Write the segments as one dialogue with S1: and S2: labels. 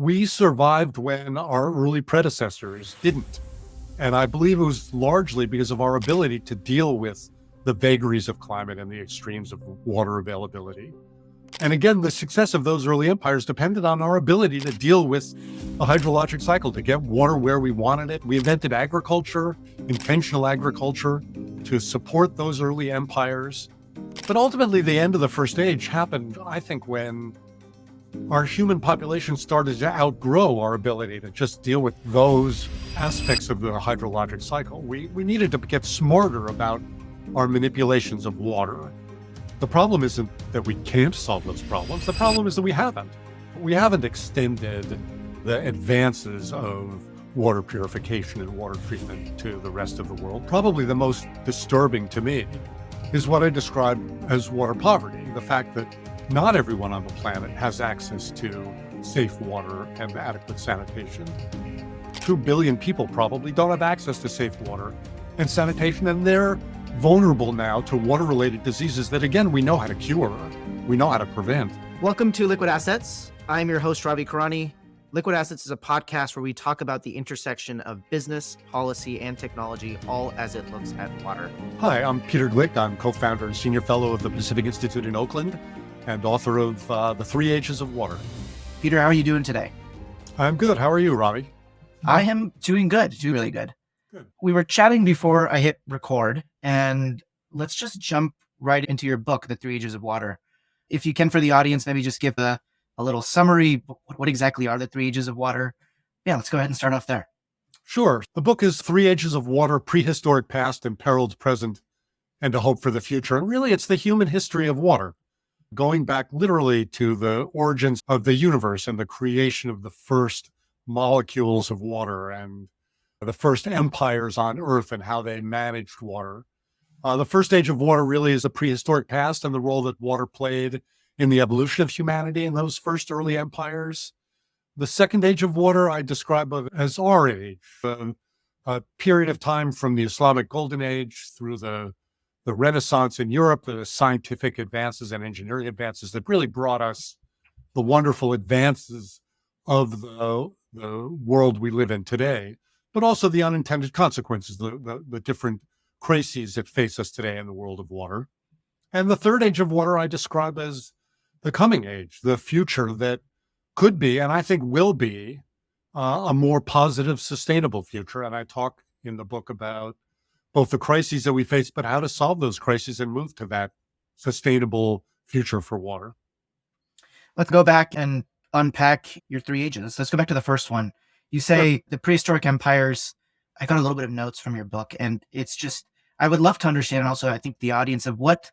S1: We survived when our early predecessors didn't. And I believe it was largely because of our ability to deal with the vagaries of climate and the extremes of water availability. And again, the success of those early empires depended on our ability to deal with the hydrologic cycle, to get water where we wanted it. We invented agriculture, intentional agriculture, to support those early empires. But ultimately, the end of the First Age happened, I think, when our human population started to outgrow our ability to just deal with those aspects of the hydrologic cycle. We needed to get smarter about our manipulations of water. The problem isn't that we can't solve those problems. The problem is that we haven't. We haven't extended the advances of water purification and water treatment to the rest of the world. Probably the most disturbing to me is what I describe as water poverty, the fact that not everyone on the planet has access to safe water and adequate sanitation. 2 billion people probably don't have access to safe water and sanitation, and they're vulnerable now to water-related diseases that, again, we know how to cure, we know how to prevent.
S2: Welcome to Liquid Assets. I'm your host, Ravi Karani. Liquid Assets is a podcast where we talk about the intersection of business, policy, and technology, all as it looks at water.
S1: Hi, I'm Peter Gleick. I'm co-founder and senior fellow of the Pacific Institute in Oakland and author of The 3 Ages of Water.
S2: Peter, how are you doing today?
S1: I'm good. How are you, Ravi?
S2: I am doing good, doing really good.
S1: Good.
S2: We were chatting before I hit record, and let's just jump right into your book, The 3 Ages of Water. If you can, for the audience, maybe just give a little summary. What exactly are the 3 Ages of Water? Yeah, let's go ahead and start off there.
S1: Sure. The book is 3 Ages of Water, Prehistoric Past, Imperiled Present, and a Hope for the Future. And really, it's the human history of water, going back literally to the origins of the universe and the creation of the first molecules of water and the first empires on Earth and how they managed water. The first age of water really is a prehistoric past and the role that water played in the evolution of humanity in those first early empires. The second age of water I describe as our age, a period of time from the Islamic Golden Age through the Renaissance in Europe, the scientific advances and engineering advances that really brought us the wonderful advances of the world we live in today, but also the unintended consequences, the different crises that face us today in the world of water. And the third age of water I describe as the coming age, the future that could be, and I think will be, a more positive, sustainable future. And I talk in the book about both the crises that we face, but how to solve those crises and move to that sustainable future for water.
S2: Let's go back and unpack your 3 ages. Let's go back to the first one. You say the prehistoric empires. I got a little bit of notes from your book, and it's just, I would love to understand, and also I think the audience of what,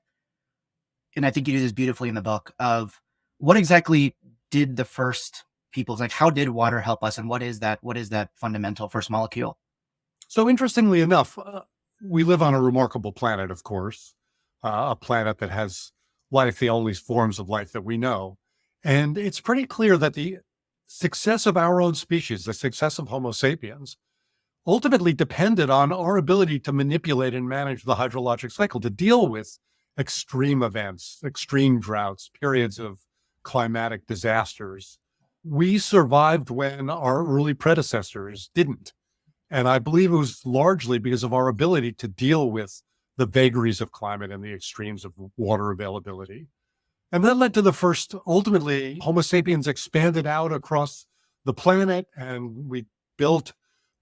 S2: and I think you do this beautifully in the book, of what exactly did the first peoples, like how did water help us, and what is that fundamental first molecule?
S1: So interestingly enough, we live on a remarkable planet, of course, a planet that has life, the only forms of life that we know. And it's pretty clear that the success of our own species, the success of Homo sapiens, ultimately depended on our ability to manipulate and manage the hydrologic cycle, to deal with extreme events, extreme droughts, periods of climatic disasters. We survived when our early predecessors didn't. And I believe it was largely because of our ability to deal with the vagaries of climate and the extremes of water availability. And that led to the first, ultimately, Homo sapiens expanded out across the planet, and we built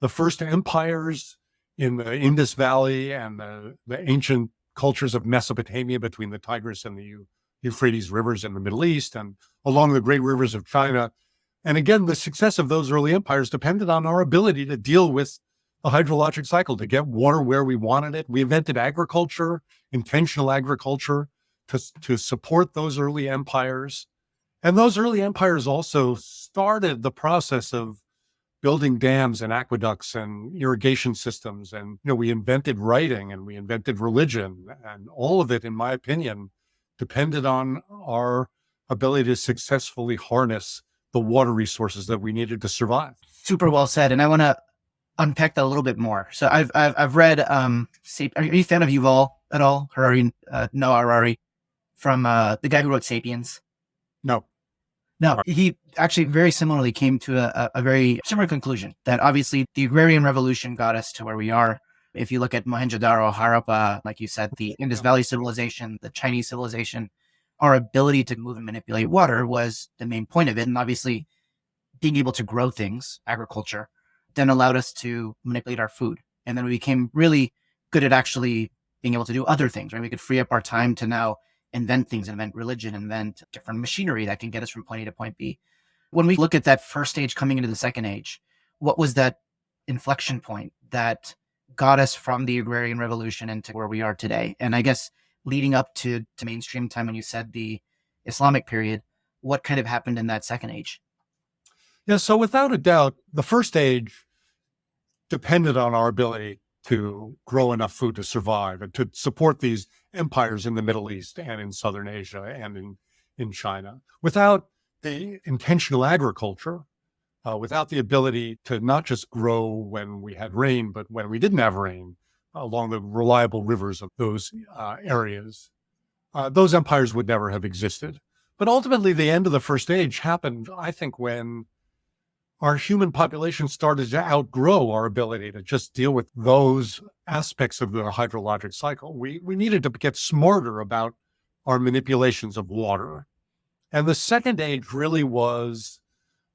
S1: the first empires in the Indus Valley and the ancient cultures of Mesopotamia between the Tigris and the Euphrates rivers in the Middle East and along the great rivers of China. And again, the success of those early empires depended on our ability to deal with the hydrologic cycle, to get water where we wanted it. We invented agriculture, intentional agriculture, to support those early empires. And those early empires also started the process of building dams and aqueducts and irrigation systems. And, we invented writing and we invented religion, and all of it, in my opinion, depended on our ability to successfully harness the water resources that we needed to survive.
S2: Super well said. And I want to unpack that a little bit more. So I've read, are you a fan of Yuval at all? Noah Harari, from the guy who wrote Sapiens?
S1: No.
S2: No, he actually very similarly came to a very similar conclusion that obviously the agrarian revolution got us to where we are. If you look at Mohenjo-daro, Harappa, like you said, the Indus Valley civilization, the Chinese civilization, our ability to move and manipulate water was the main point of it. And obviously, being able to grow things, agriculture, then allowed us to manipulate our food. And then we became really good at actually being able to do other things, right? We could free up our time to now invent things, invent religion, invent different machinery that can get us from point A to point B. When we look at that first age coming into the second age, what was that inflection point that got us from the agrarian revolution into where we are today? And I guess leading up to mainstream time, when you said the Islamic period, what kind of happened in that second age?
S1: Yeah, so without a doubt, the first age depended on our ability to grow enough food to survive and to support these empires in the Middle East and in Southern Asia and in China. Without the intentional agriculture, without the ability to not just grow when we had rain, but when we didn't have rain along the reliable rivers of those areas, those empires would never have existed. But ultimately, the end of the first age happened, I think, when our human population started to outgrow our ability to just deal with those aspects of the hydrologic cycle. We needed to get smarter about our manipulations of water. And the second age really was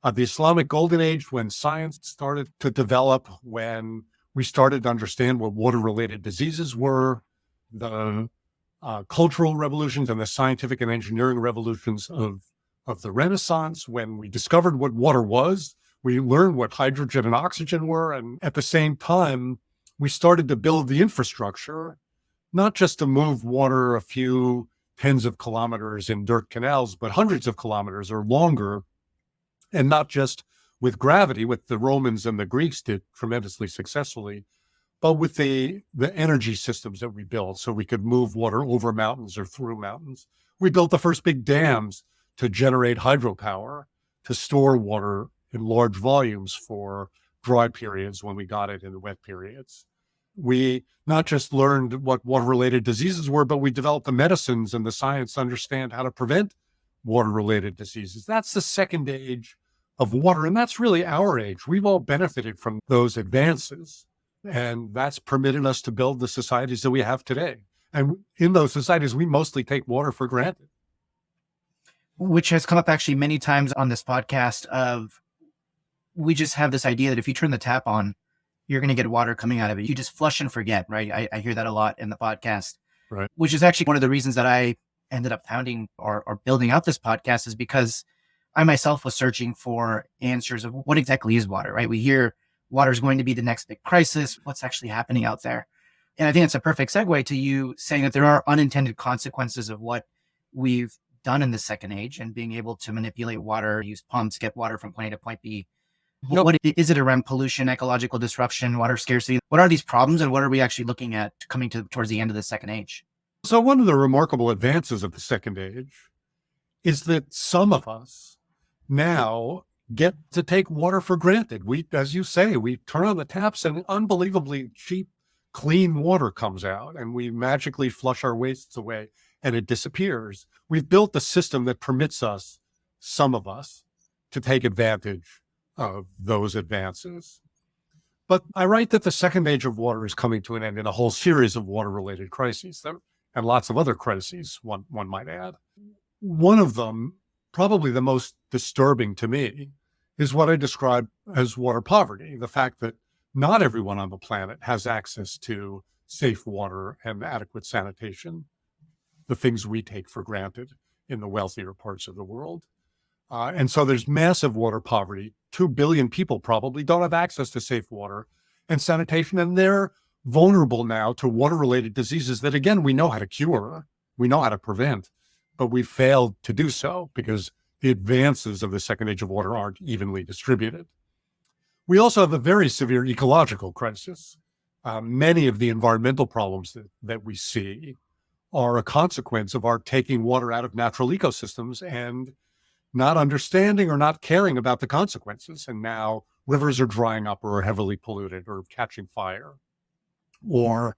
S1: the Islamic Golden Age, when science started to develop, when we started to understand what water-related diseases were, the cultural revolutions and the scientific and engineering revolutions of the Renaissance, when we discovered what water was. We learned what hydrogen and oxygen were. And at the same time, we started to build the infrastructure, not just to move water a few tens of kilometers in dirt canals, but hundreds of kilometers or longer. And not just with gravity, with the Romans and the Greeks did tremendously successfully, but with the energy systems that we built so we could move water over mountains or through mountains. We built the first big dams to generate hydropower, to store water in large volumes for dry periods when we got it in the wet periods. We not just learned what water-related diseases were, but we developed the medicines and the science to understand how to prevent water-related diseases. That's the second age of water, and that's really our age. We've all benefited from those advances, and that's permitted us to build the societies that we have today. And in those societies, we mostly take water for granted.
S2: Which has come up actually many times on this podcast of, we just have this idea that if you turn the tap on, you're going to get water coming out of it. You just flush and forget, right? I hear that a lot in the podcast,
S1: Right.
S2: Which is actually one of the reasons that I ended up founding or building out this podcast, is because I myself was searching for answers of what exactly is water, right? We hear water is going to be the next big crisis. What's actually happening out there? And I think it's a perfect segue to you saying that there are unintended consequences of what we've done in the second age and being able to manipulate water, use pumps, get water from point A to point B.
S1: Yep.
S2: What is it around pollution, ecological disruption, water scarcity? What are these problems, and what are we actually looking at coming towards the end of the second age?
S1: So one of the remarkable advances of the second age is that some of us now get to take water for granted. We, as you say, we turn on the taps and unbelievably cheap, clean water comes out, and we magically flush our wastes away and it disappears. We've built a system that permits us, some of us, to take advantage of those advances. But I write that the second age of water is coming to an end in a whole series of water-related crises, and lots of other crises, one might add. One of them, probably the most disturbing to me, is what I describe as water poverty, the fact that not everyone on the planet has access to safe water and adequate sanitation, the things we take for granted in the wealthier parts of the world. And so there's massive water poverty. 2 billion people probably don't have access to safe water and sanitation, and they're vulnerable now to water-related diseases that, again, we know how to cure, we know how to prevent, but we've failed to do so because the advances of the second age of water aren't evenly distributed. We also have a very severe ecological crisis. Many of the environmental problems that we see are a consequence of our taking water out of natural ecosystems and not understanding or not caring about the consequences. And now rivers are drying up or are heavily polluted or catching fire, or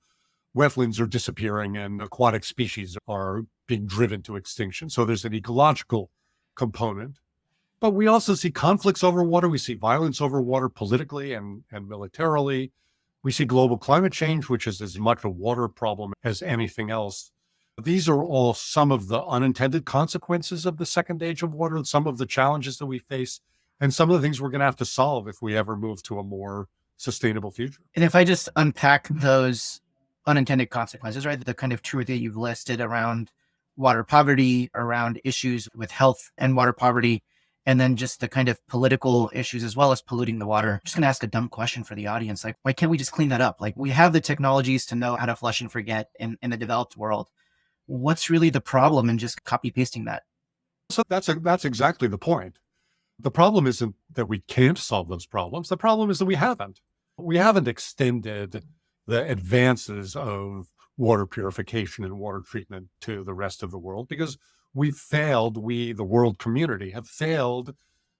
S1: wetlands are disappearing and aquatic species are being driven to extinction. So there's an ecological component. But we also see conflicts over water. We see violence over water politically and militarily. We see global climate change, which is as much a water problem as anything else. These are all some of the unintended consequences of the second age of water, some of the challenges that we face, and some of the things we're going to have to solve if we ever move to a more sustainable future.
S2: And if I just unpack those unintended consequences, right? The kind of two that you've listed around water poverty, around issues with health and water poverty, and then just the kind of political issues as well as polluting the water. I'm just going to ask a dumb question for the audience. Like, why can't we just clean that up? Like, we have the technologies to know how to flush and forget in the developed world. What's really the problem in just copy pasting that?
S1: So that's exactly the point. The problem isn't that we can't solve those problems. The problem is that we haven't. We haven't extended the advances of water purification and water treatment to the rest of the world because we've failed. We, the world community, have failed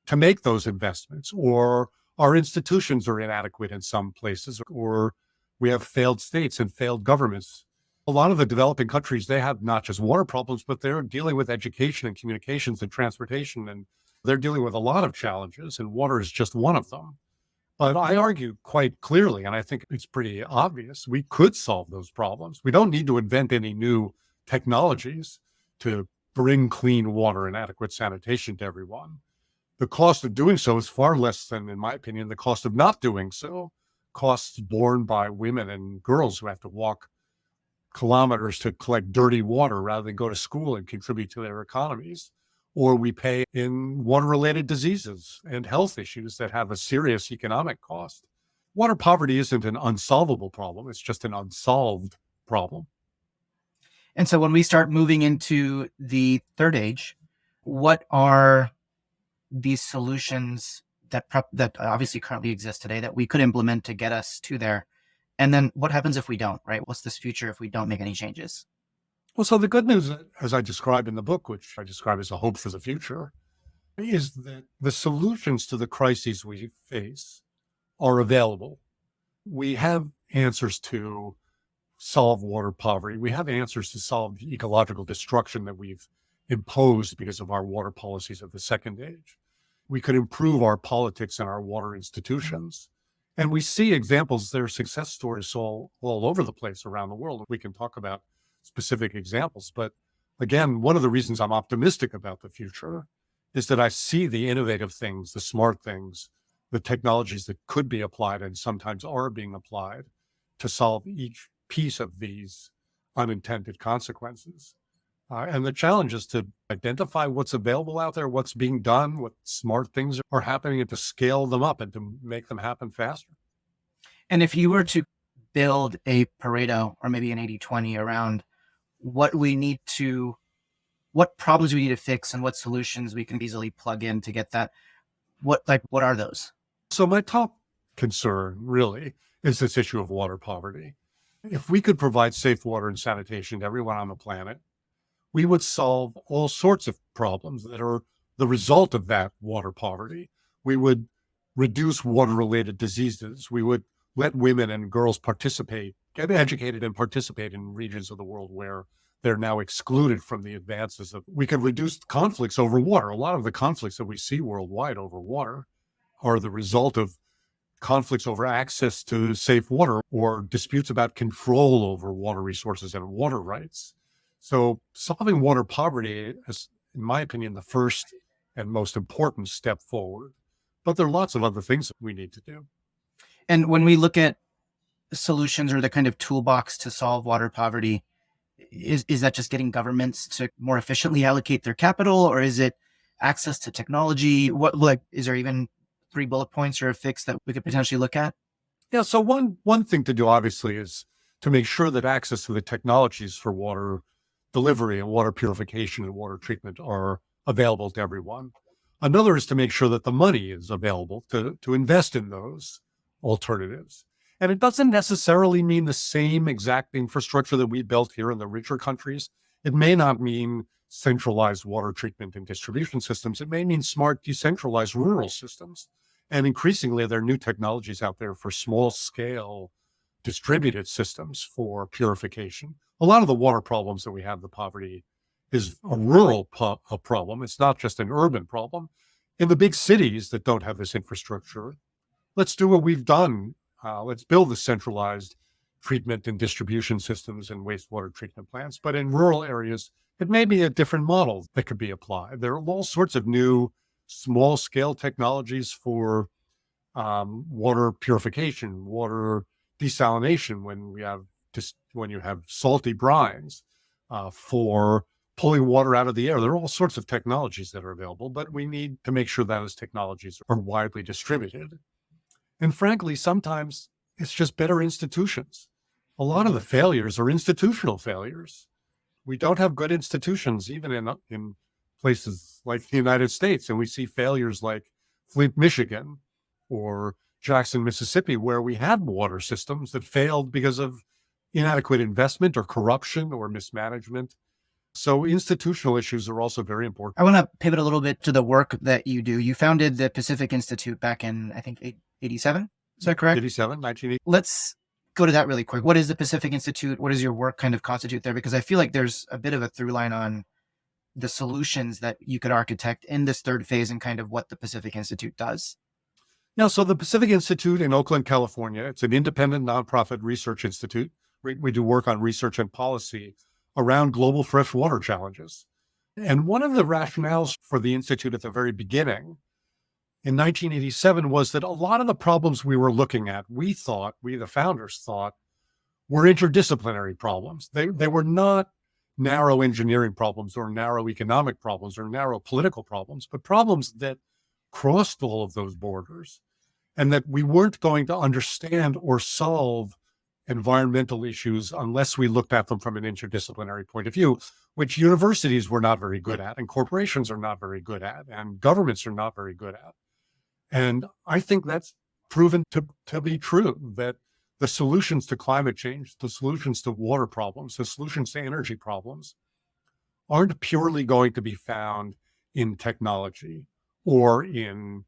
S1: to make those investments, or our institutions are inadequate in some places, or we have failed states and failed governments. A lot of the developing countries, they have not just water problems, but they're dealing with education and communications and transportation, and they're dealing with a lot of challenges, and water is just one of them. But I argue quite clearly, and I think it's pretty obvious, we could solve those problems. We don't need to invent any new technologies to bring clean water and adequate sanitation to everyone. The cost of doing so is far less than, in my opinion, the cost of not doing so. Costs borne by women and girls who have to walk kilometers to collect dirty water rather than go to school and contribute to their economies. Or we pay in water-related diseases and health issues that have a serious economic cost. Water poverty isn't an unsolvable problem. It's just an unsolved problem.
S2: And so when we start moving into the third age, what are these solutions that obviously currently exist today that we could implement to get us to there? And then what happens if we don't, right? What's this future if we don't make any changes?
S1: Well, so the good news, as I described in the book, which I describe as a hope for the future, is that the solutions to the crises we face are available. We have answers to solve water poverty. We have answers to solve the ecological destruction that we've imposed because of our water policies of the second age. We could improve our politics and our water institutions. And we see examples, there are success stories all over the place around the world. We can talk about specific examples. But again, one of the reasons I'm optimistic about the future is that I see the innovative things, the smart things, the technologies that could be applied and sometimes are being applied to solve each piece of these unintended consequences. And the challenge is to identify what's available out there, what's being done, what smart things are happening, and to scale them up and to make them happen faster.
S2: And if you were to build a Pareto or maybe an 80-20 around what problems we need to fix and what solutions we can easily plug in to get that, what are those?
S1: So my top concern really is this issue of water poverty. If we could provide safe water and sanitation to everyone on the planet, we would solve all sorts of problems that are the result of that water poverty. We would reduce water-related diseases. We would let women and girls participate, get educated and participate in regions of the world where they're now excluded from the advances of. We could reduce conflicts over water. A lot of the conflicts that we see worldwide over water are the result of conflicts over access to safe water or disputes about control over water resources and water rights. So solving water poverty is, in my opinion, the first and most important step forward. But there are lots of other things that we need to do.
S2: And when we look at solutions or the kind of toolbox to solve water poverty, is that just getting governments to more efficiently allocate their capital, or is it access to technology? Is there even 3 bullet points or a fix that we could potentially look at?
S1: Yeah, so one thing to do, obviously, is to make sure that access to the technologies for water delivery and water purification and water treatment are available to everyone. Another is to make sure that the money is available to invest in those alternatives. And it doesn't necessarily mean the same exact infrastructure that we built here in the richer countries. It may not mean centralized water treatment and distribution systems. It may mean smart, decentralized rural systems. And increasingly, there are new technologies out there for small scale distributed systems for purification. A lot of the water problems that we have, the poverty, is a rural problem. It's not just an urban problem. In the big cities that don't have this infrastructure, let's do what we've done. Let's build the centralized treatment and distribution systems and wastewater treatment plants. But in rural areas, it may be a different model that could be applied. There are all sorts of new small scale technologies for water purification, water desalination when you have salty brines, for pulling water out of the air. There are all sorts of technologies that are available, but we need to make sure that those technologies are widely distributed. And frankly, sometimes it's just better institutions. A lot of the failures are institutional failures. We don't have good institutions, even in places like the United States. And we see failures like Flint, Michigan, or Jackson, Mississippi, where we had water systems that failed because of inadequate investment or corruption or mismanagement. So institutional issues are also very important.
S2: I want to pivot a little bit to the work that you do. You founded the Pacific Institute back in, I think, 87. Is that correct?
S1: 87, 1980.
S2: Let's go to that really quick. What is the Pacific Institute? What does your work kind of constitute there? Because I feel like there's a bit of a through line on the solutions that you could architect in this third phase and kind of what the Pacific Institute does.
S1: Now, so the Pacific Institute in Oakland, California, it's an independent nonprofit research institute. We do work on research and policy around global freshwater challenges. And one of the rationales for the Institute at the very beginning in 1987 was that a lot of the problems we were looking at, we, the founders thought, were interdisciplinary problems. They were not narrow engineering problems or narrow economic problems or narrow political problems, but problems that crossed all of those borders, and that we weren't going to understand or solve environmental issues unless we looked at them from an interdisciplinary point of view, which universities were not very good at, and corporations are not very good at, and governments are not very good at. And I think that's proven to be true, that the solutions to climate change, the solutions to water problems, the solutions to energy problems aren't purely going to be found in technology or in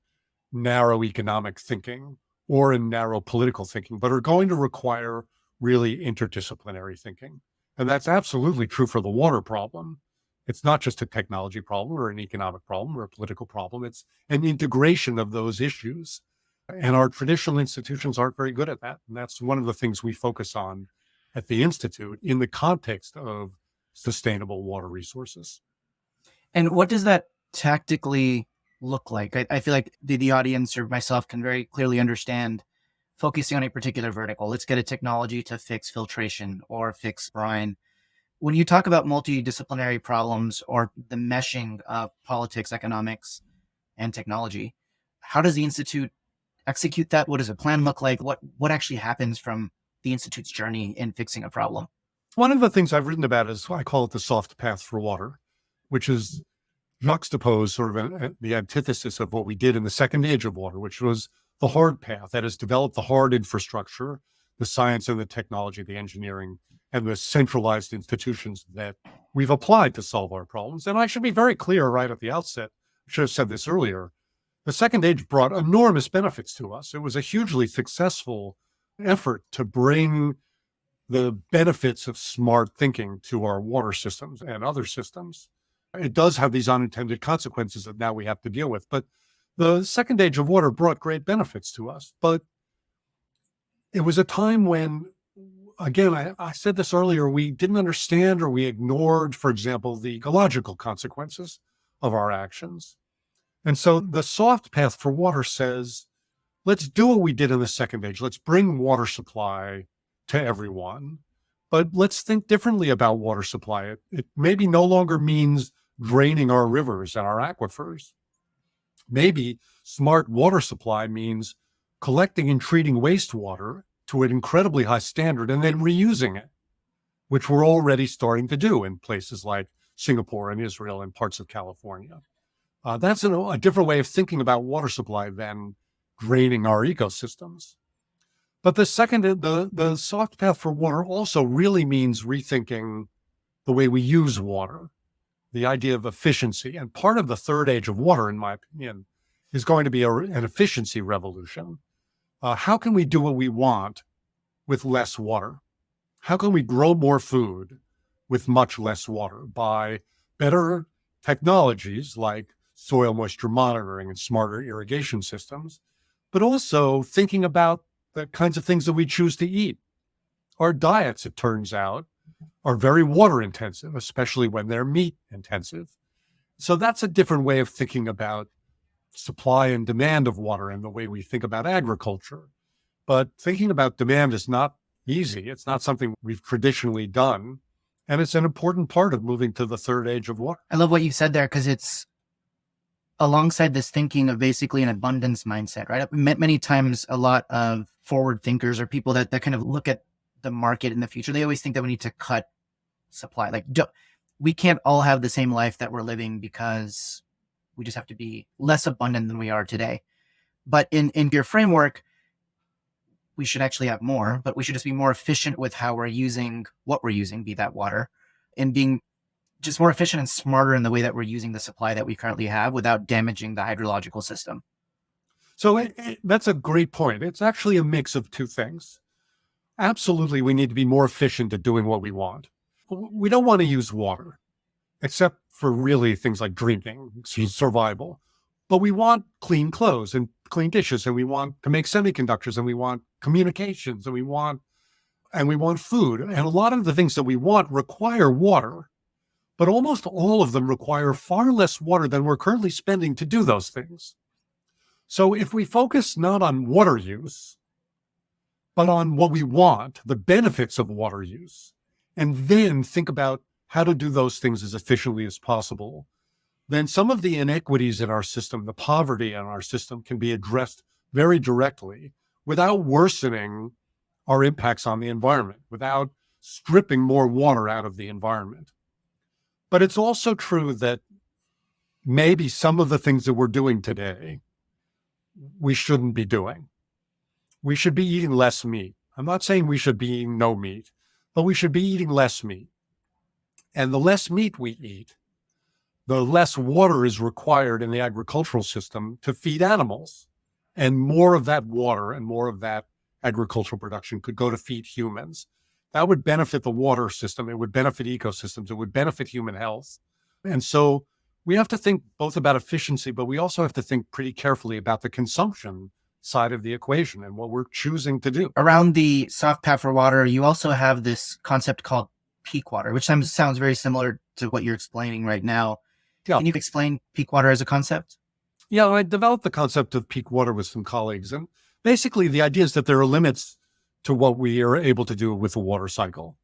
S1: narrow economic thinking or in narrow political thinking, but are going to require really interdisciplinary thinking. And that's absolutely true for the water problem. It's not just a technology problem or an economic problem or a political problem. It's an integration of those issues. And our traditional institutions aren't very good at that. And that's one of the things we focus on at the Institute in the context of sustainable water resources.
S2: And what does that tactically look like? I feel like the audience or myself can very clearly understand focusing on a particular vertical. Let's get a technology to fix filtration or fix brine. When you talk about multidisciplinary problems or the meshing of politics, economics, and technology, how does the Institute execute that? What does a plan look like? What actually happens from the Institute's journey in fixing a problem?
S1: One of the things I've written about is, I call it the soft path for water, which is juxtapose sort of the antithesis of what we did in the second age of water, which was the hard path, that is, develop the hard infrastructure, the science and the technology, the engineering, and the centralized institutions that we've applied to solve our problems. And I should be very clear right at the outset, I should have said this earlier, the second age brought enormous benefits to us. It was a hugely successful effort to bring the benefits of smart thinking to our water systems and other systems. It does have these unintended consequences that now we have to deal with. But the second age of water brought great benefits to us. But it was a time when, again, I said this earlier, we didn't understand or we ignored, for example, the ecological consequences of our actions. And so the soft path for water says, let's do what we did in the second age. Let's bring water supply to everyone, but let's think differently about water supply. It maybe no longer means draining our rivers and our aquifers. Maybe smart water supply means collecting and treating wastewater to an incredibly high standard and then reusing it, which we're already starting to do in places like Singapore and Israel and parts of California. That's a different way of thinking about water supply than draining our ecosystems. But the soft path for water also really means rethinking the way we use water, the idea of efficiency. And part of the third age of water, in my opinion, is going to be an efficiency revolution. How can we do what we want with less water? How can we grow more food with much less water by better technologies like soil moisture monitoring and smarter irrigation systems, but also thinking about the kinds of things that we choose to eat. Our diets, it turns out, are very water intensive, especially when they're meat intensive. So that's a different way of thinking about supply and demand of water and the way we think about agriculture. But thinking about demand is not easy. It's not something we've traditionally done. And it's an important part of moving to the third age of water.
S2: I love what you said there because it's alongside this thinking of basically an abundance mindset, right? Many times, a lot of forward thinkers or people that kind of look at the market in the future, they always think that we need to cut supply. Like, we can't all have the same life that we're living because we just have to be less abundant than we are today. But in your framework, we should actually have more, but we should just be more efficient with how we're using what we're using, be that water, and being just more efficient and smarter in the way that we're using the supply that we currently have without damaging the hydrological system.
S1: So that's a great point. It's actually a mix of two things. Absolutely, we need to be more efficient at doing what we want. We don't want to use water, except for really things like drinking, survival. But we want clean clothes and clean dishes, and we want to make semiconductors, and we want communications, and we want food. And a lot of the things that we want require water, but almost all of them require far less water than we're currently spending to do those things. So if we focus not on water use, but on what we want, the benefits of water use, and then think about how to do those things as efficiently as possible, then some of the inequities in our system, the poverty in our system, can be addressed very directly without worsening our impacts on the environment, without stripping more water out of the environment. But it's also true that maybe some of the things that we're doing today, we shouldn't be doing. We should be eating less meat. I'm not saying we should be eating no meat, but we should be eating less meat. And the less meat we eat, the less water is required in the agricultural system to feed animals. And more of that water and more of that agricultural production could go to feed humans. That would benefit the water system. It would benefit ecosystems. It would benefit human health. And so we have to think both about efficiency, but we also have to think pretty carefully about the consumption side of the equation and what we're choosing to do.
S2: Around the soft path for water, you also have this concept called peak water, which sounds very similar to what you're explaining right now.
S1: Yeah.
S2: Can you explain peak water as a concept?
S1: Yeah, I developed the concept of peak water with some colleagues. And basically, the idea is that there are limits to what we are able to do with the water cycle.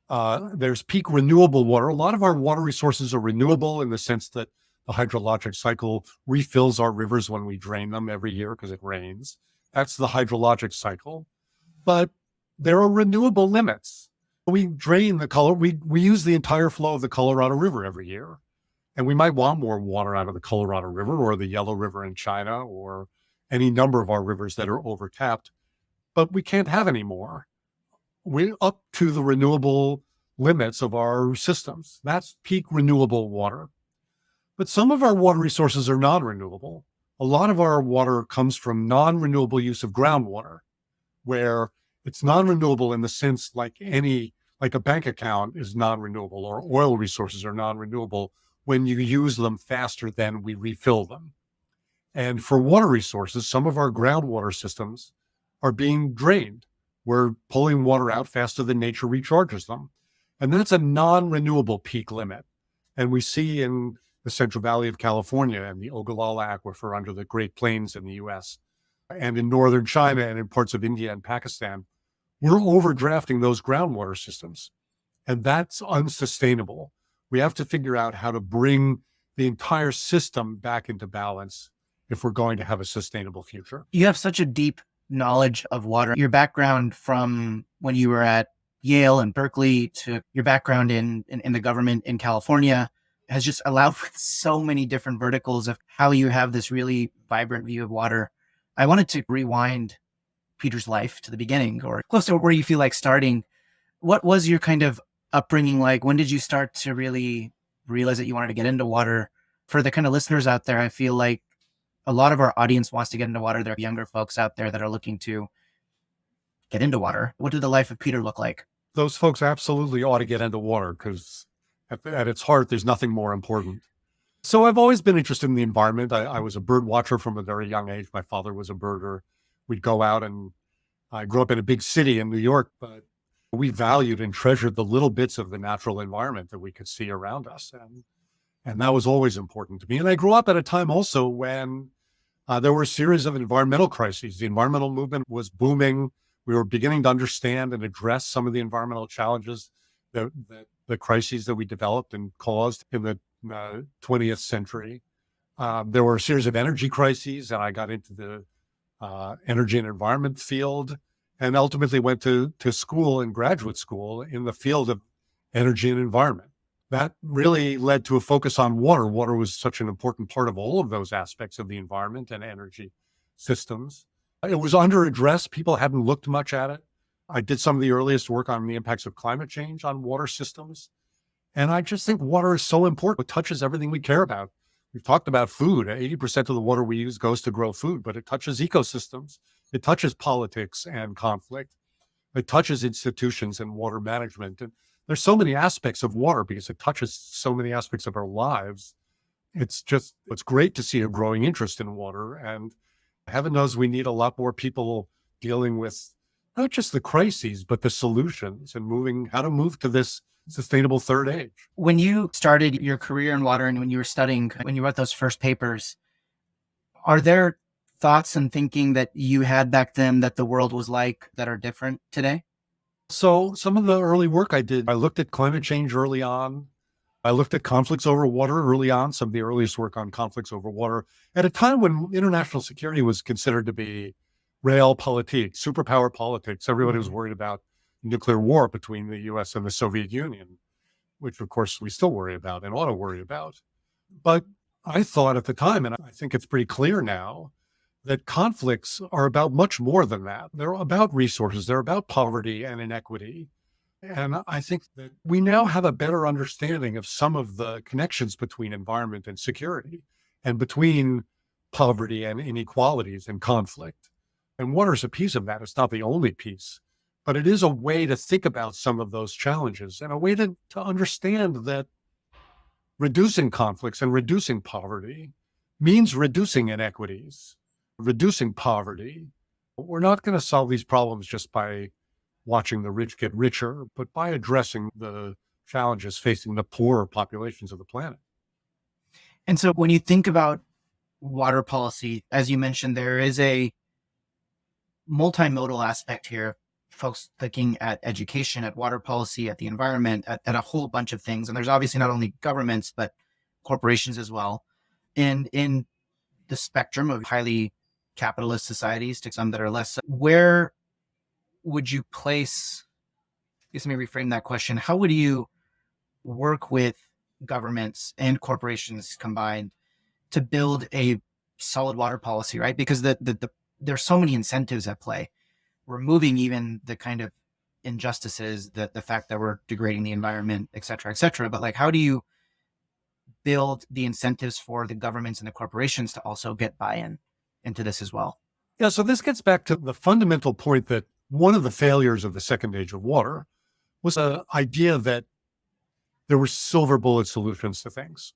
S1: There's peak renewable water. A lot of our water resources are renewable in the sense that the hydrologic cycle refills our rivers when we drain them every year because it rains. That's the hydrologic cycle. But there are renewable limits. We drain we use the entire flow of the Colorado River every year. And we might want more water out of the Colorado River or the Yellow River in China or any number of our rivers that are overtapped, but we can't have any more. We're up to the renewable limits of our systems. That's peak renewable water. But some of our water resources are non-renewable. A lot of our water comes from non-renewable use of groundwater, where it's non-renewable in the sense like a bank account is non-renewable or oil resources are non-renewable when you use them faster than we refill them. And for water resources, some of our groundwater systems are being drained. We're pulling water out faster than nature recharges them. And that's a non-renewable peak limit. And we see in the Central Valley of California and the Ogallala Aquifer under the Great Plains in the US, and in northern China and in parts of India and Pakistan, we're overdrafting those groundwater systems. And that's unsustainable. We have to figure out how to bring the entire system back into balance if we're going to have a sustainable future.
S2: You have such a deep knowledge of water. Your background from when you were at Yale and Berkeley to your background in the government in California has just allowed for so many different verticals of how you have this really vibrant view of water. I wanted to rewind Peter's life to the beginning or close to where you feel like starting. What was your kind of upbringing like? When did you start to really realize that you wanted to get into water? For the kind of listeners out there, I feel like a lot of our audience wants to get into water. There are younger folks out there that are looking to get into water. What did the life of Peter look like?
S1: Those folks absolutely ought to get into water because at its heart, there's nothing more important. So I've always been interested in the environment. I was a bird watcher from a very young age. My father was a birder. We'd go out, and I grew up in a big city in New York, but we valued and treasured the little bits of the natural environment that we could see around us. And that was always important to me. And I grew up at a time also when there were a series of environmental crises. The environmental movement was booming. We were beginning to understand and address some of the environmental challenges, the crises that we developed and caused in the 20th century. There were a series of energy crises, and I got into the energy and environment field, and ultimately went to school and graduate school in the field of energy and environment. That really led to a focus on water. Water was such an important part of all of those aspects of the environment and energy systems. It was under address. People hadn't looked much at it. I did some of the earliest work on the impacts of climate change on water systems. And I just think water is so important. It touches everything we care about. We've talked about food. 80% of the water we use goes to grow food, but it touches ecosystems. It touches politics and conflict. It touches institutions and water management. And there's so many aspects of water because it touches so many aspects of our lives. It's great to see a growing interest in water. And heaven knows we need a lot more people dealing with not just the crises, but the solutions and how to move to this sustainable third age.
S2: When you started your career in water and when you were studying, when you wrote those first papers, are there thoughts and thinking that you had back then that the world was like that are different today?
S1: So some of the early work I did, I looked at climate change early on. I looked at conflicts over water early on, some of the earliest work on conflicts over water, at a time when international security was considered to be realpolitik, superpower politics. Everybody was worried about nuclear war between the US and the Soviet Union, which of course we still worry about and ought to worry about. But I thought at the time, and I think it's pretty clear now, that conflicts are about much more than that. They're about resources, they're about poverty and inequity. And I think that we now have a better understanding of some of the connections between environment and security and between poverty and inequalities and conflict. And water is a piece of that. It's not the only piece, but it is a way to think about some of those challenges and a way to understand that reducing conflicts and reducing poverty means reducing inequities, reducing poverty. We're not going to solve these problems just by watching the rich get richer, but by addressing the challenges facing the poorer populations of the planet.
S2: And so when you think about water policy, as you mentioned, there is a multimodal aspect here. Folks looking at education, at water policy, at the environment, at a whole bunch of things. And there's obviously not only governments, but corporations as well. And in the spectrum of highly capitalist societies to some that are less, where would you place, I guess let me reframe that question. How would you work with governments and corporations combined to build a solid water policy, right? Because there's so many incentives at play. Removing even the kind of injustices, the fact that we're degrading the environment, et cetera, et cetera. But like, how do you build the incentives for the governments and the corporations to also get buy-in into this as well?
S1: Yeah, so this gets back to the fundamental point that one of the failures of the second age of water was the idea that there were silver bullet solutions to things.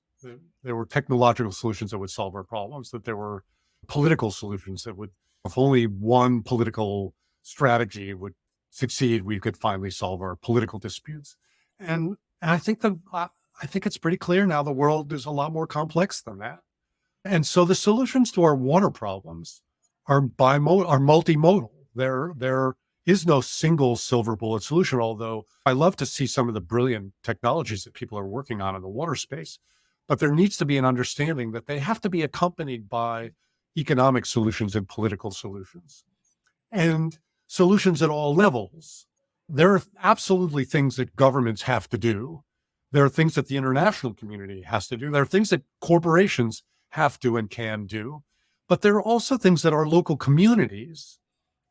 S1: There were technological solutions that would solve our problems, that there were political solutions that would, if only one political strategy would succeed, we could finally solve our political disputes. And I think it's pretty clear now the world is a lot more complex than that. And so the solutions to our water problems are multimodal. There is no single silver bullet solution, although I love to see some of the brilliant technologies that people are working on in the water space. But there needs to be an understanding that they have to be accompanied by economic solutions and political solutions and solutions at all levels. There are absolutely things that governments have to do. There are things that the international community has to do. There are things that corporations have to and can do. But there are also things that our local communities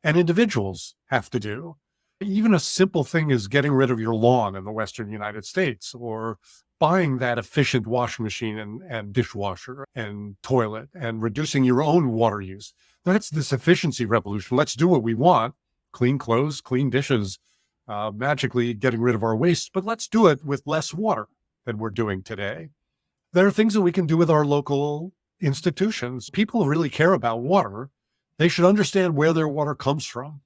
S1: and individuals have to do. Even a simple thing is getting rid of your lawn in the Western United States, or buying that efficient washing machine and dishwasher and toilet, and reducing your own water use. That's this efficiency revolution. Let's do what we want: clean clothes, clean dishes, magically getting rid of our waste, but let's do it with less water than we're doing today. There are things that we can do with our local institutions. People who really care about water, they should understand where their water comes from.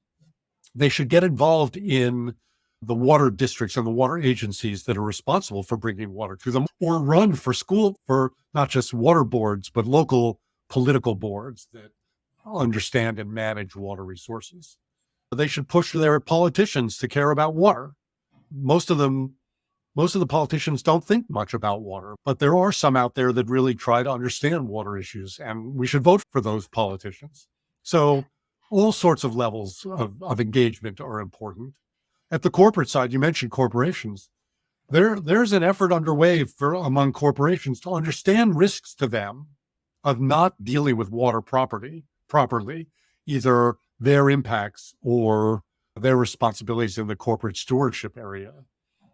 S1: They should get involved in the water districts and the water agencies that are responsible for bringing water to them, or run for school for not just water boards, but local political boards that understand and manage water resources. They should push their politicians to care about water. Most of them, most of the politicians don't think much about water, but there are some out there that really try to understand water issues, and we should vote for those politicians. So all sorts of levels of engagement are important. At the corporate side, you mentioned corporations. There's an effort underway among corporations to understand risks to them of not dealing with water properly, either their impacts or their responsibilities in the corporate stewardship area.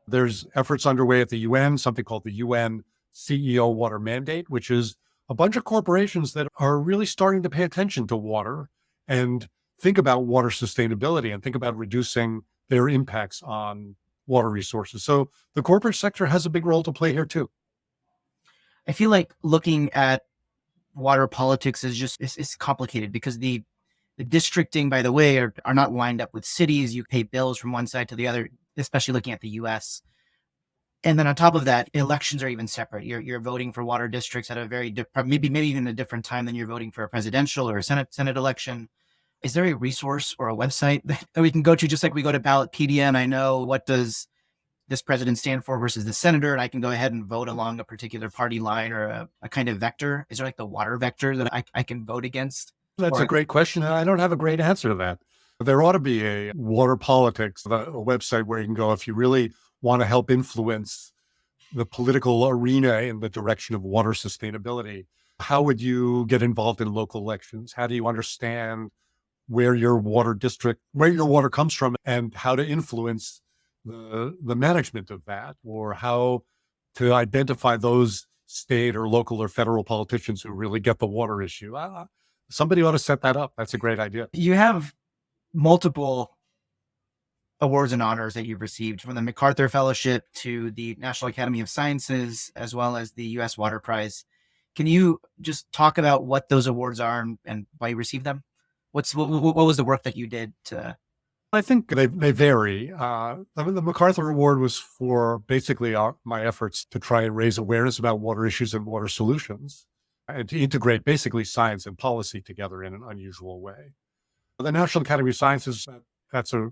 S1: There's efforts underway at the UN, something called the UN CEO Water Mandate, which is a bunch of corporations that are really starting to pay attention to water and think about water sustainability and think about reducing their impacts on water resources. So the corporate sector has a big role to play here too.
S2: I feel like looking at water politics is just it's complicated because the districting, by the way, are not lined up with cities. You pay bills from one side to the other, especially looking at the US. And then on top of that, elections are even separate. You're voting for water districts at a very maybe even a different time than you're voting for a presidential or a Senate election. Is there a resource or a website that we can go to, just like we go to Ballotpedia and I know what does this president stand for versus the senator, and I can go ahead and vote along a particular party line or a kind of vector? Is there like the water vector that I can vote against?
S1: That's a
S2: Or
S1: great question, and I don't have a great answer to that. There ought to be a water politics, a website where you can go if you really want to help influence the political arena in the direction of water sustainability. How would you get involved in local elections? How do you understand where your water district, where your water comes from, and how to influence the management of that, or how to identify those state or local or federal politicians who really get the water issue? Somebody ought to set that up. That's a great idea.
S2: you have multiple awards and honors that you've received, from the MacArthur Fellowship to the National Academy of Sciences, as well as the U.S. Water Prize. Can you just talk about what those awards are and why you received them? What was the work that you did to?
S1: I think they vary. I mean, the MacArthur Award was for basically my efforts to try and raise awareness about water issues and water solutions, and to integrate basically science and policy together in an unusual way. The National Academy of Sciences, that's a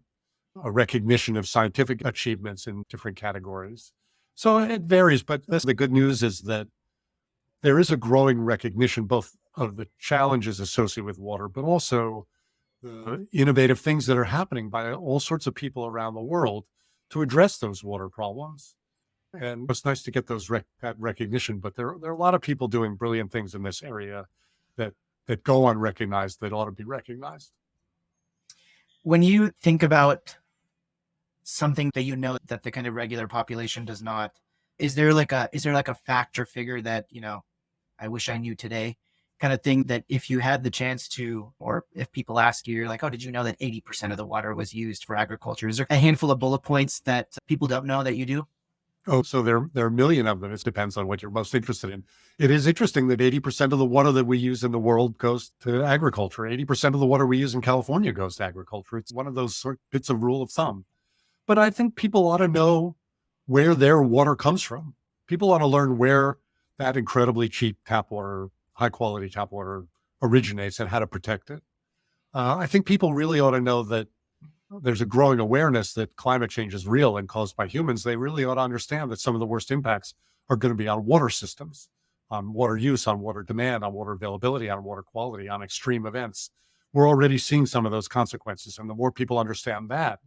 S1: recognition of scientific achievements in different categories. So it varies, but the good news is that there is a growing recognition both of the challenges associated with water, but also the innovative things that are happening by all sorts of people around the world to address those water problems. And it's nice to get that recognition, but there are a lot of people doing brilliant things in this area that go unrecognized that ought to be recognized.
S2: When you think about something that you know that the kind of regular population does not, is there like a fact or figure that I wish I knew today, kind of thing, that if you had the chance to, or if people ask you, you're like, oh, did you know that 80% of the water was used for agriculture? Is there a handful of bullet points that people don't know that you do?
S1: Oh, so there are a million of them. It depends on what you're most interested in. It is interesting that 80% of the water that we use in the world goes to agriculture. 80% of the water we use in California goes to agriculture. It's one of those bits of rule of thumb. But I think people ought to know where their water comes from. People ought to learn where that incredibly cheap tap water, high quality tap water originates and how to protect it. I think people really ought to know that there's a growing awareness that climate change is real and caused by humans. They really ought to understand that some of the worst impacts are going to be on water systems, on water use, on water demand, on water availability, on water quality, on extreme events. We're already seeing some of those consequences. And the more people understand that,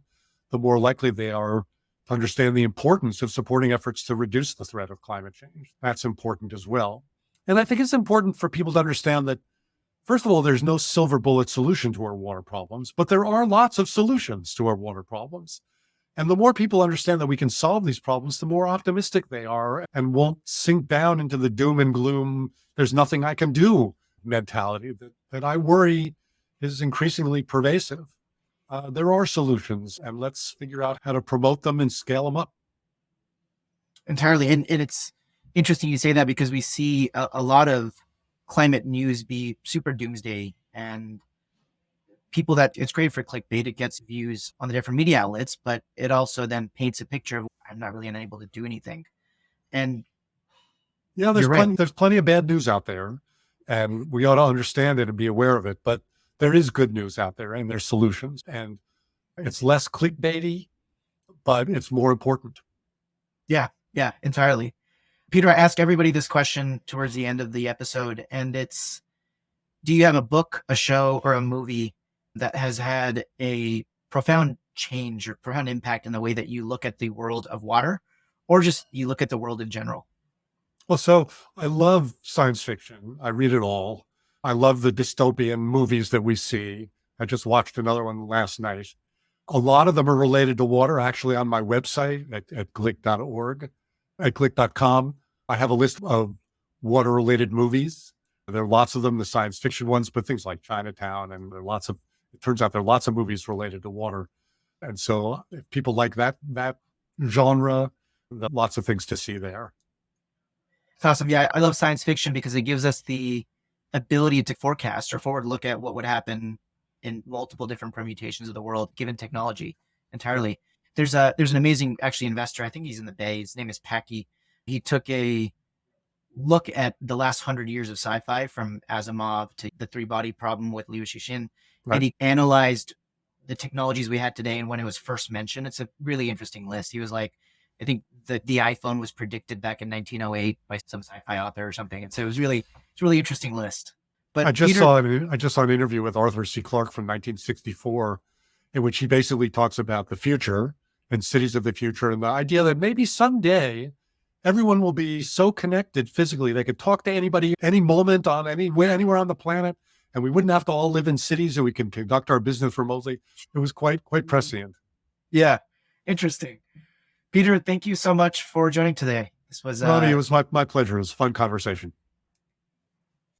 S1: the more likely they are to understand the importance of supporting efforts to reduce the threat of climate change. That's important as well. And I think it's important for people to understand that, first of all, there's no silver bullet solution to our water problems, but there are lots of solutions to our water problems. And the more people understand that we can solve these problems, the more optimistic they are and won't sink down into the doom and gloom, there's nothing I can do mentality that I worry is increasingly pervasive. There are solutions, and let's figure out how to promote them and scale them up.
S2: Entirely. And it's interesting you say that because we see a lot of climate news be super doomsday, and people that it's great for clickbait. It gets views on the different media outlets, but it also then paints a picture of I'm not really unable to do anything. And
S1: Yeah,
S2: you're right.
S1: there's plenty of bad news out there, and we ought to understand it and be aware of it. But there is good news out there, and there's solutions, and it's less clickbaity, but it's more important.
S2: Yeah, yeah, entirely. Peter, I ask everybody this question towards the end of the episode, and it's, do you have a book, a show, or a movie that has had a profound change or profound impact in the way that you look at the world of water, or just you look at the world in general?
S1: Well, so I love science fiction. I read it all. I love the dystopian movies that we see. I just watched another one last night. A lot of them are related to water, actually, on my website at glick.org, at glick.com. I have a list of water related movies. There are lots of them, the science fiction ones, but things like Chinatown, and it turns out there are lots of movies related to water. And so if people like that genre, lots of things to see there.
S2: It's awesome. Yeah, I love science fiction because it gives us the ability to forecast or forward look at what would happen in multiple different permutations of the world given technology entirely. There's an amazing actually investor. I think he's in the Bay. His name is Packy. He took a look at the last 100 years of sci-fi from Asimov to the three body problem with Liu Cixin, and
S1: Right.
S2: he analyzed the technologies we had today and when it was first mentioned. It's a really interesting list. He was like, I think the iPhone was predicted back in 1908 by some sci-fi author or something, and so it's a really interesting list. But Peter,
S1: I just saw an interview with Arthur C. Clarke from 1964, in which he basically talks about the future and cities of the future and the idea that maybe someday everyone will be so connected physically they could talk to anybody any moment on anywhere on the planet, and we wouldn't have to all live in cities and we can conduct our business remotely. It was quite prescient.
S2: yeah, interesting. Peter, thank you so much for joining today. This was
S1: Ronnie, it was my pleasure. It was a fun conversation.